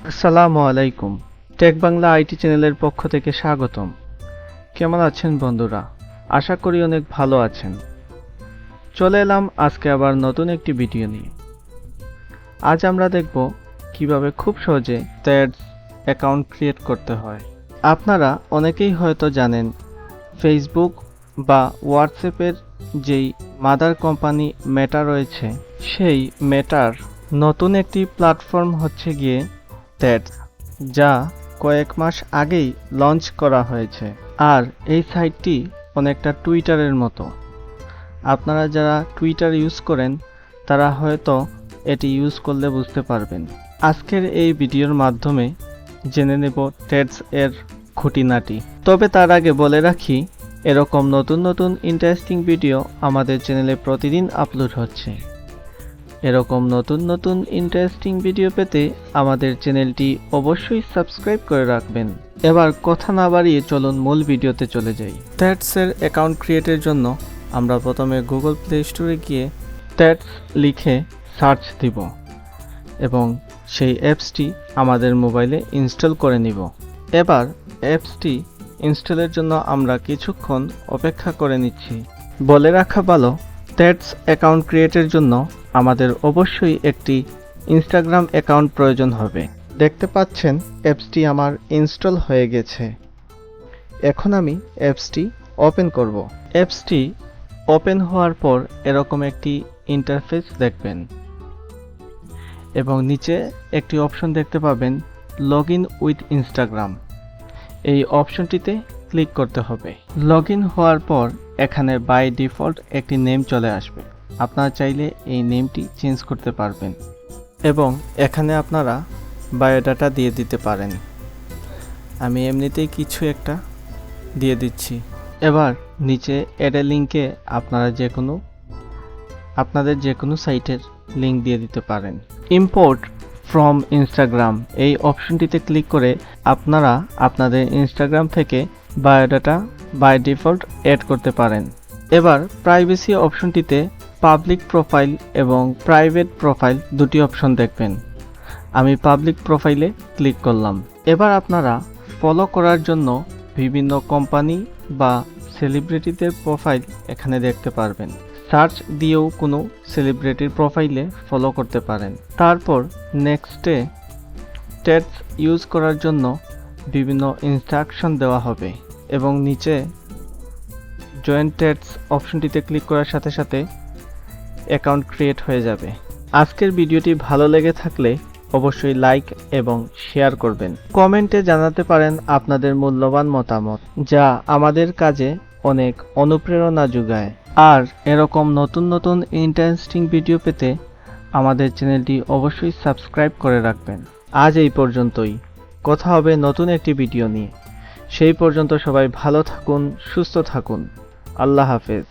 আসসালামু আলাইকুম। Take Bangla IT চ্যানেলের পক্ষ থেকে স্বাগতম। কেমন আছেন বন্ধুরা? আশা করি অনেক ভালো আছেন। চলে এলাম আজকে আবার নতুন একটি ভিডিও নিয়ে। আজ আমরা দেখব কিভাবে খুব সহজে থ্রেডস অ্যাকাউন্ট ক্রিয়েট করতে হয়। আপনারা অনেকেই হয়তো জানেন ফেসবুক বা হোয়াটসঅ্যাপের যেই মাদার কোম্পানি মেটা রয়েছে, সেই মেটার নতুন একটি প্ল্যাটফর্ম হচ্ছে গিয়ে থ্রেডস, যা কয়েক মাস আগেই লঞ্চ করা হয়েছে। আর এই সাইটটি অনেকটা টুইটারের মতো। আপনারা যারা টুইটার ইউজ করেন তারা হয়তো এটি ইউজ করলে বুঝতে পারবেন। আজকের এই ভিডিওর মাধ্যমে জেনে নেব থ্রেডস এর খুঁটিনাটি। তবে তার আগে বলে রাখি, এরকম নতুন নতুন ইন্টারেস্টিং ভিডিও আমাদের চ্যানেলে প্রতিদিন আপলোড হচ্ছে। এরকম নতুন নতুন ইন্টারেস্টিং ভিডিও পেতে আমাদের চ্যানেলটি অবশ্যই সাবস্ক্রাইব করে রাখবেন। এবার কথা না বাড়িয়ে চলুন মূল ভিডিওতে চলে যাই। থ্রেডস এর অ্যাকাউন্ট ক্রিয়েটের জন্য আমরা প্রথমে গুগল প্লে স্টোরে গিয়ে থ্রেডস লিখে সার্চ দিব এবং সেই অ্যাপসটি আমাদের মোবাইলে ইনস্টল করে নিব। এবার অ্যাপসটি ইনস্টলের জন্য আমরা কিছুক্ষণ অপেক্ষা করে নিচ্ছি। বলে রাখা ভালো, থ্রেডস অ্যাকাউন্ট ক্রিয়েটের জন্য আমাদের অবশ্যই একটি ইনস্টাগ্রাম অ্যাকাউন্ট প্রয়োজন হবে। দেখতে পাচ্ছেন অ্যাপসটি আমার ইনস্টল হয়ে গেছে। এখন আমি অ্যাপসটি ওপেন করব। অ্যাপসটি ওপেন হওয়ার পর এরকম একটি ইন্টারফেস দেখবেন এবং নিচে একটি অপশন দেখতে পাবেন লগইন উইথ ইনস্টাগ্রাম। এই অপশনটিতে ক্লিক করতে হবে। লগইন হওয়ার পর এখানে বাই ডিফল্ট একটি নেম চলে আসবে। আপনারা চাইলে এই নেমটি চেঞ্জ করতে পারবেন এবং এখানে আপনারা বায়োডাটা দিয়ে দিতে পারেন। আমি এমনিতেই কিছু একটা দিয়ে দিচ্ছি। এবার নিচে অ্যাড এ লিঙ্কে আপনাদের যে কোনো সাইটের লিঙ্ক দিয়ে দিতে পারেন। ইম্পোর্ট ফ্রম ইনস্টাগ্রাম এই অপশনটিতে ক্লিক করে আপনারা আপনাদের ইনস্টাগ্রাম থেকে বায়োডাটা বাই ডিফল্ট অ্যাড করতে পারেন। এবার প্রাইভেসি অপশনটিতে পাবলিক প্রোফাইল এবং প্রাইভেট প্রোফাইল দুটি অপশন দেখবেন। আমি পাবলিক প্রোফাইলে ক্লিক করলাম। এবার আপনারা ফলো করার জন্য বিভিন্ন কোম্পানি বা সেলিব্রিটিদের প্রোফাইল এখানে দেখতে পারবেন। সার্চ দিয়েও কোনো সেলিব্রিটির প্রোফাইলে ফলো করতে পারেন। তারপর নেক্সটে থ্রেডস ইউজ করার জন্য বিভিন্ন ইনস্ট্রাকশন দেওয়া হবে এবং নিচে জয়েন থ্রেডস অপশনটিতে ক্লিক করার সাথে সাথে অ্যাকাউন্ট ক্রিয়েট হয়ে যাবে। আজকের ভিডিওটি ভালো লেগে থাকলে অবশ্যই লাইক এবং শেয়ার করবেন। কমেন্টে জানাতে পারেন আপনাদের মূল্যবান মতামত, যা আমাদের কাজে অনেক অনুপ্রেরণা যোগায়। আর এরকম নতুন নতুন ইন্টারেস্টিং ভিডিও পেতে আমাদের চ্যানেলটি অবশ্যই সাবস্ক্রাইব করে রাখবেন। আজ এই পর্যন্তই। কথা হবে নতুন একটি ভিডিও নিয়ে। সেই পর্যন্ত সবাই ভালো থাকুন, সুস্থ থাকুন। আল্লাহ হাফেজ।